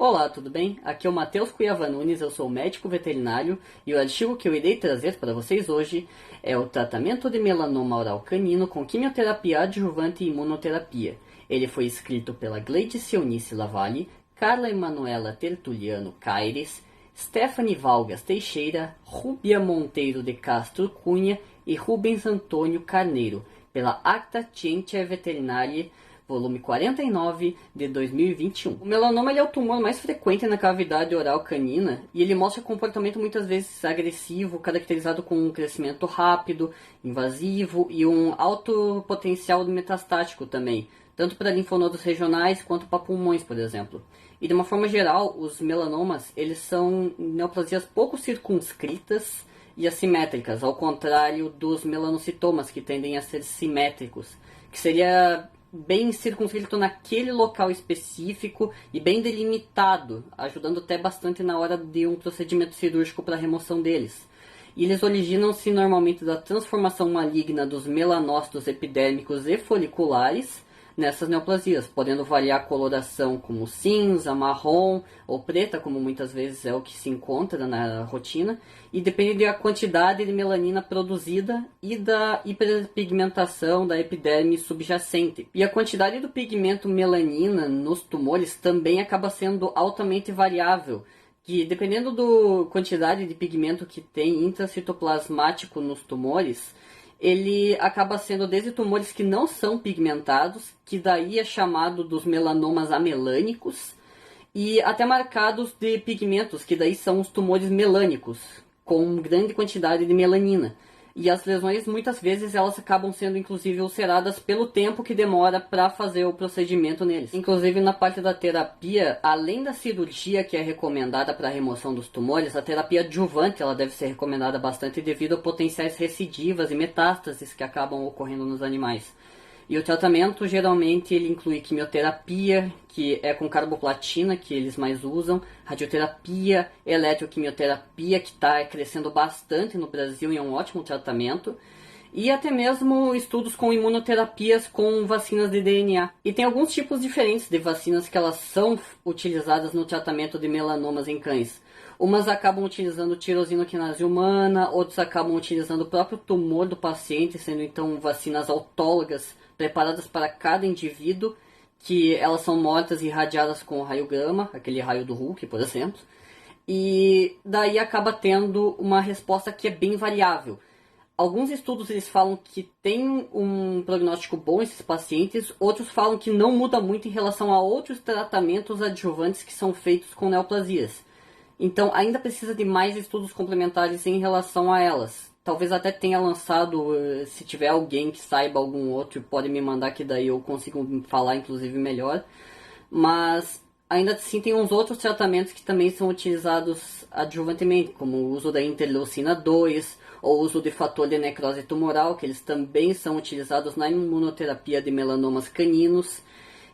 Olá, tudo bem? Aqui é o Matheus Cuiava Nunes, eu sou médico veterinário e o artigo que eu irei trazer para vocês hoje é o tratamento de melanoma oral canino com quimioterapia adjuvante e imunoterapia. Ele foi escrito pela Gleice Eunice Lavalle, Carla Emanuela Tertuliano Caires, Stephanie Valgas Teixeira, Rúbia Monteiro de Castro Cunha e Rubens Antônio Carneiro, pela Acta Scientiae Veterinarie, volume 49 de 2021. O melanoma é o tumor mais frequente na cavidade oral canina e ele mostra comportamento muitas vezes agressivo, caracterizado com um crescimento rápido, invasivo e um alto potencial metastático também, tanto para linfonodos regionais quanto para pulmões, por exemplo. E de uma forma geral, os melanomas eles são neoplasias pouco circunscritas e assimétricas, ao contrário dos melanocitomas, que tendem a ser simétricos, que seria bem circunscrito naquele local específico e bem delimitado, ajudando até bastante na hora de um procedimento cirúrgico para a remoção deles. E eles originam-se normalmente da transformação maligna dos melanócitos epidérmicos e foliculares nessas neoplasias, podendo variar a coloração como cinza, marrom ou preta, como muitas vezes é o que se encontra na rotina, e depende da quantidade de melanina produzida e da hiperpigmentação da epiderme subjacente. E a quantidade do pigmento melanina nos tumores também acaba sendo altamente variável, que dependendo da quantidade de pigmento que tem intracitoplasmático nos tumores, ele acaba sendo desde tumores que não são pigmentados, que daí é chamado dos melanomas amelânicos, e até marcados de pigmentos, que daí são os tumores melânicos, com grande quantidade de melanina. E as lesões, muitas vezes, elas acabam sendo, inclusive, ulceradas pelo tempo que demora para fazer o procedimento neles. Inclusive, na parte da terapia, além da cirurgia que é recomendada para a remoção dos tumores, a terapia adjuvante ela deve ser recomendada bastante devido a potenciais recidivas e metástases que acabam ocorrendo nos animais. E o tratamento, geralmente, ele inclui quimioterapia, que é com carboplatina, que eles mais usam, radioterapia, eletroquimioterapia, que está crescendo bastante no Brasil e é um ótimo tratamento, e até mesmo estudos com imunoterapias com vacinas de DNA. E tem alguns tipos diferentes de vacinas que elas são utilizadas no tratamento de melanomas em cães. Umas acabam utilizando tirosinoquinase humana, outros acabam utilizando o próprio tumor do paciente, sendo então vacinas autólogas preparadas para cada indivíduo, que elas são mortas e irradiadas com raio gama, aquele raio do Hulk, por exemplo. E daí acaba tendo uma resposta que é bem variável. Alguns estudos eles falam que tem um prognóstico bom esses pacientes, outros falam que não muda muito em relação a outros tratamentos adjuvantes que são feitos com neoplasias. Então ainda precisa de mais estudos complementares em relação a elas. Talvez até tenha lançado, se tiver alguém que saiba algum outro, pode me mandar que daí eu consigo falar inclusive melhor. Mas ainda assim tem uns outros tratamentos que também são utilizados adjuvantemente, como o uso da interleucina 2, ou o uso de fator de necrose tumoral, que eles também são utilizados na imunoterapia de melanomas caninos,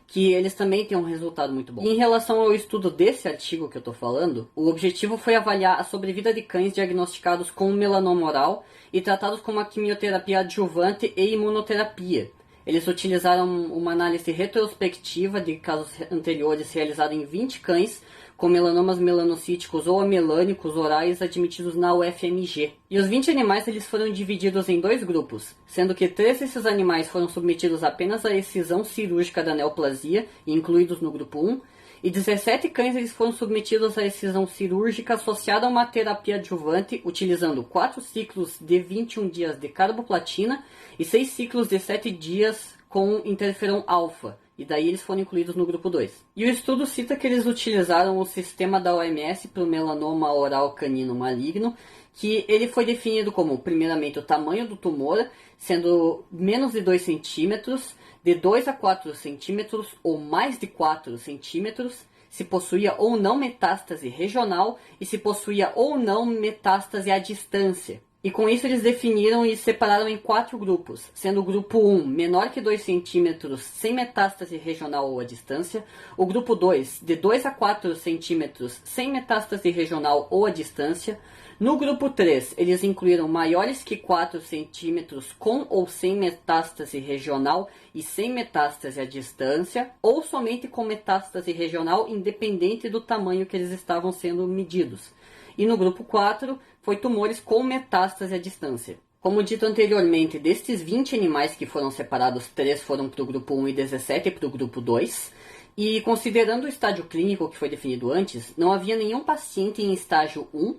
que eles também têm um resultado muito bom. E em relação ao estudo desse artigo que eu estou falando, o objetivo foi avaliar a sobrevida de cães diagnosticados com melanoma oral e tratados com uma quimioterapia adjuvante e imunoterapia. Eles utilizaram uma análise retrospectiva de casos anteriores realizada em 20 cães com melanomas melanocíticos ou amelânicos orais admitidos na UFMG. E os 20 animais eles foram divididos em dois grupos, sendo que 3 desses animais foram submetidos apenas à excisão cirúrgica da neoplasia, incluídos no grupo 1, e 17 cães eles foram submetidos à excisão cirúrgica associada a uma terapia adjuvante, utilizando 4 ciclos de 21 dias de carboplatina e 6 ciclos de 7 dias com interferon alfa. E daí eles foram incluídos no grupo 2. E o estudo cita que eles utilizaram o sistema da OMS para o melanoma oral canino maligno, que ele foi definido como, primeiramente, o tamanho do tumor, sendo menos de 2 centímetros, de 2 a 4 centímetros ou mais de 4 centímetros, se possuía ou não metástase regional e se possuía ou não metástase à distância. E com isso eles definiram e separaram em 4 grupos, sendo o grupo 1 menor que 2 centímetros sem metástase regional ou à distância, o grupo 2 de 2 a 4 centímetros sem metástase regional ou à distância. No grupo 3, eles incluíram maiores que 4 centímetros com ou sem metástase regional e sem metástase à distância, ou somente com metástase regional independente do tamanho que eles estavam sendo medidos. E no grupo 4, foi tumores com metástase à distância. Como dito anteriormente, destes 20 animais que foram separados, 3 foram para o grupo 1 e 17 para o grupo 2. E considerando o estágio clínico que foi definido antes, não havia nenhum paciente em estágio 1,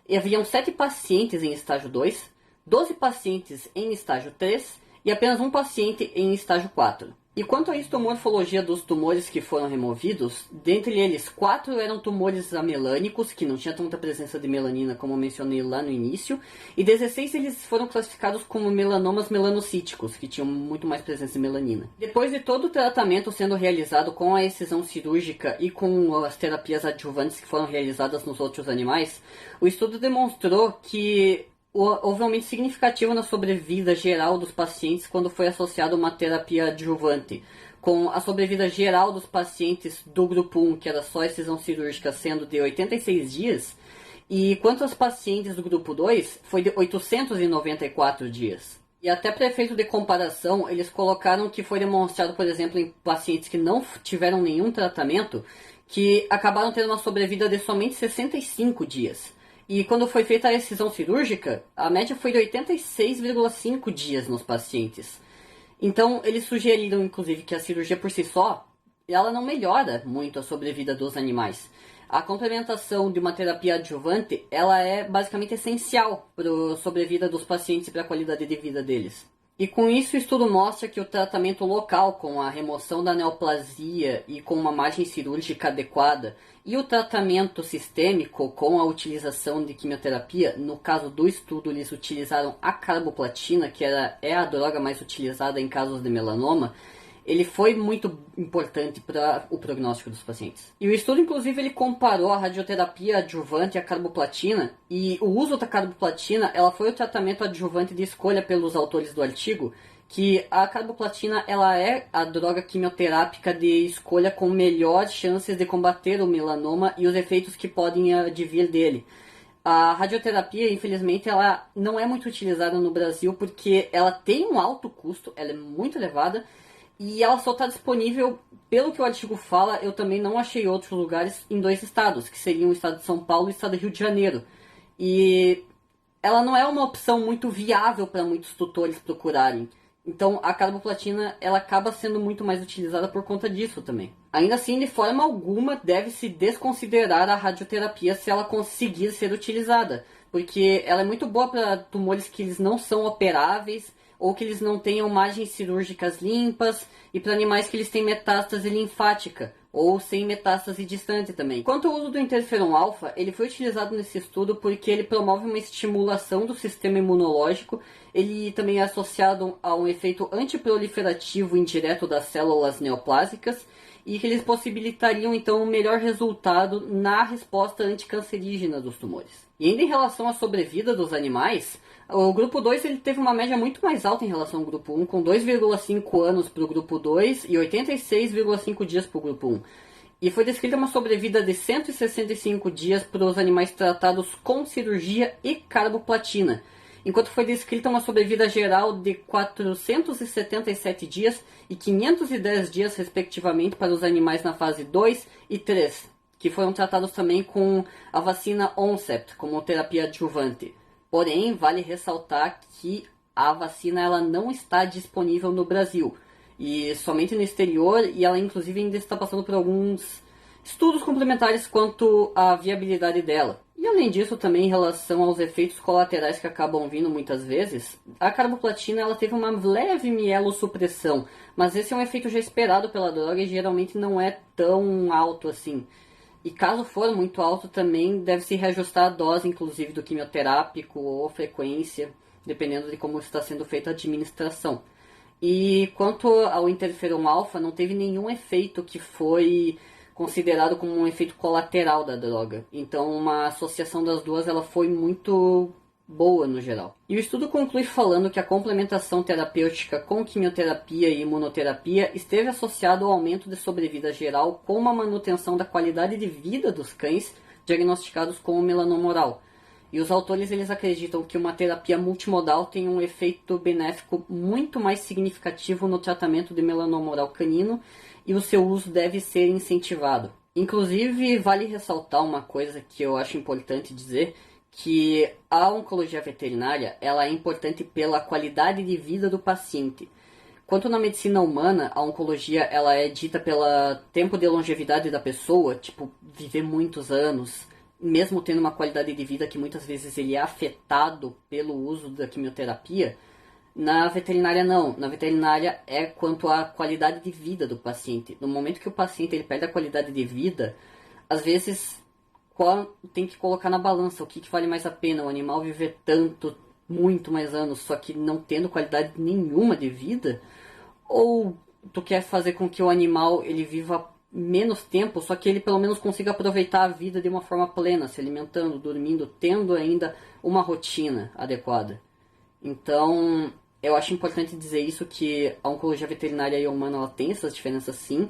e haviam 7 pacientes em estágio 2, 12 pacientes em estágio 3 e apenas um paciente em estágio 4. E quanto à histomorfologia dos tumores que foram removidos, dentre eles 4 eram tumores amelânicos, que não tinha tanta presença de melanina como mencionei lá no início, e 16 eles foram classificados como melanomas melanocíticos, que tinham muito mais presença de melanina. Depois de todo o tratamento sendo realizado com a excisão cirúrgica e com as terapias adjuvantes que foram realizadas nos outros animais, o estudo demonstrou que houve um aumento significativo na sobrevida geral dos pacientes quando foi associado uma terapia adjuvante, com a sobrevida geral dos pacientes do grupo 1, que era só excisão cirúrgica, sendo de 86 dias, e quanto aos pacientes do grupo 2, foi de 894 dias. E até para efeito de comparação, eles colocaram que foi demonstrado, por exemplo, em pacientes que não tiveram nenhum tratamento, que acabaram tendo uma sobrevida de somente 65 dias. E quando foi feita a excisão cirúrgica, a média foi de 86,5 dias nos pacientes. Então, eles sugeriram, inclusive, que a cirurgia por si só, ela não melhora muito a sobrevida dos animais. A complementação de uma terapia adjuvante, ela é basicamente essencial para a sobrevida dos pacientes e para a qualidade de vida deles. E com isso o estudo mostra que o tratamento local com a remoção da neoplasia e com uma margem cirúrgica adequada e o tratamento sistêmico com a utilização de quimioterapia, no caso do estudo eles utilizaram a carboplatina, que é a droga mais utilizada em casos de melanoma, ele foi muito importante para o prognóstico dos pacientes. E o estudo, inclusive, ele comparou a radioterapia adjuvante e a carboplatina, e o uso da carboplatina, ela foi o tratamento adjuvante de escolha pelos autores do artigo, que a carboplatina, ela é a droga quimioterápica de escolha com melhores chances de combater o melanoma e os efeitos que podem advir dele. A radioterapia, infelizmente, ela não é muito utilizada no Brasil porque ela tem um alto custo, ela é muito elevada, e ela só está disponível, pelo que o artigo fala, eu também não achei outros lugares em 2 estados, que seriam o estado de São Paulo e o estado do Rio de Janeiro. E ela não é uma opção muito viável para muitos tutores procurarem. Então a carboplatina ela acaba sendo muito mais utilizada por conta disso também. Ainda assim, de forma alguma, deve-se desconsiderar a radioterapia se ela conseguir ser utilizada, porque ela é muito boa para tumores que eles não são operáveis, ou que eles não tenham margens cirúrgicas limpas, e para animais que eles têm metástase linfática, ou sem metástase distante também. Quanto ao uso do interferon alfa, ele foi utilizado nesse estudo porque ele promove uma estimulação do sistema imunológico, ele também é associado a um efeito antiproliferativo indireto das células neoplásicas, e que eles possibilitariam então um melhor resultado na resposta anticancerígena dos tumores. E ainda em relação à sobrevida dos animais, o grupo 2 ele teve uma média muito mais alta em relação ao grupo 1, com 2,5 anos para o grupo 2 e 86,5 dias para o grupo 1. E foi descrita uma sobrevida de 165 dias para os animais tratados com cirurgia e carboplatina, enquanto foi descrita uma sobrevida geral de 477 dias e 510 dias, respectivamente, para os animais na fase 2 e 3, que foram tratados também com a vacina Oncept como terapia adjuvante. Porém, vale ressaltar que a vacina ela não está disponível no Brasil, e somente no exterior, e ela inclusive ainda está passando por alguns estudos complementares quanto à viabilidade dela. E além disso, também em relação aos efeitos colaterais que acabam vindo muitas vezes, a carboplatina ela teve uma leve mielossupressão, mas esse é um efeito já esperado pela droga e geralmente não é tão alto assim. E caso for muito alto também, deve-se reajustar a dose, inclusive, do quimioterápico ou frequência, dependendo de como está sendo feita a administração. E quanto ao interferon alfa, não teve nenhum efeito que foi considerado como um efeito colateral da droga. Então, uma associação das duas ela foi muito boa no geral. E o estudo conclui falando que a complementação terapêutica com quimioterapia e imunoterapia esteve associado ao aumento de sobrevida geral com uma manutenção da qualidade de vida dos cães diagnosticados com melanoma oral. E os autores eles acreditam que uma terapia multimodal tem um efeito benéfico muito mais significativo no tratamento de melanoma oral canino e o seu uso deve ser incentivado. Inclusive, vale ressaltar uma coisa que eu acho importante dizer, que a oncologia veterinária ela é importante pela qualidade de vida do paciente. Quanto na medicina humana, a oncologia ela é dita pelo tempo de longevidade da pessoa, tipo, viver muitos anos, mesmo tendo uma qualidade de vida que muitas vezes ele é afetado pelo uso da quimioterapia. Na veterinária não, na veterinária é quanto à qualidade de vida do paciente. No momento que o paciente ele perde a qualidade de vida, às vezes tem que colocar na balança o que vale mais a pena, o animal viver tanto, muito mais anos, só que não tendo qualidade nenhuma de vida, ou tu quer fazer com que o animal ele viva menos tempo, só que ele pelo menos consiga aproveitar a vida de uma forma plena, se alimentando, dormindo, tendo ainda uma rotina adequada. Então, eu acho importante dizer isso, que a oncologia veterinária e a humana ela tem essas diferenças sim,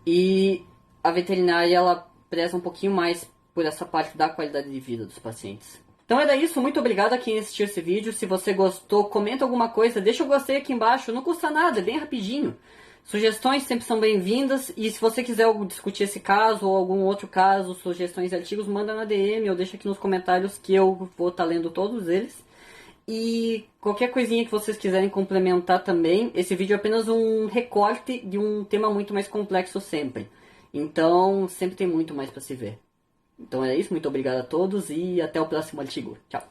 e a veterinária ela preza um pouquinho mais por essa parte da qualidade de vida dos pacientes. Então era isso, muito obrigado a quem assistiu esse vídeo. Se você gostou, comenta alguma coisa, deixa o gostei aqui embaixo, não custa nada, é bem rapidinho. Sugestões sempre são bem-vindas, e se você quiser discutir esse caso ou algum outro caso, sugestões e artigos, manda na DM ou deixa aqui nos comentários que eu vou estar lendo todos eles. E qualquer coisinha que vocês quiserem complementar também, esse vídeo é apenas um recorte de um tema muito mais complexo sempre. Então sempre tem muito mais para se ver. Então é isso, muito obrigado a todos e até o próximo artigo. Tchau!